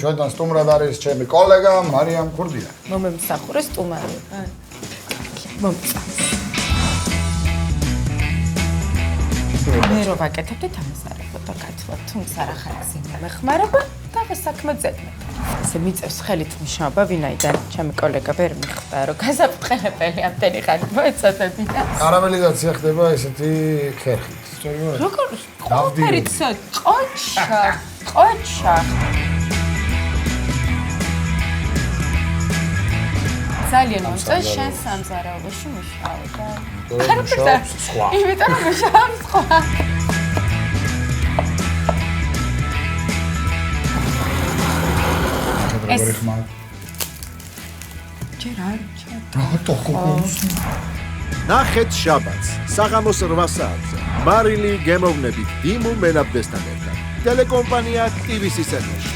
ჩვენთან სტუმრად არის ჩემი კოლეგა მარიამ ქურდია. მომემსახურე სტუმარი. მომწა. მე რო ვაკეთებდით ამას არ ეყოდა კაცვად, თუმცა რა ხალხი მეხმარება და საქმე ძებნეთ. ესე მიწევს ხელით მუშაობა, ვინაიდან ჩემი კოლეგა ვერ მიხვდა, რომ გაზაფრთხილებელი ამდენი ხანი მოეწოდები და კარამელიზაცია ხდება ესეთი ქერხით. როგორ ყველაფერი ცოტ ყოჩა ძალიან მომწონს შენ სამზარეულოში მუშაობა და სხვა. იმიტომ რომ მუშაობს სხვა როგორი ხმა? ჯერ არ ჩატო რატო გოგოს? ნახეთ შაბათს საღამოს 8 საათზე მარილი გემოვნებით დიმუ მენაბდესთან ერთად ტელეკომპანია TVS-ის ეთერში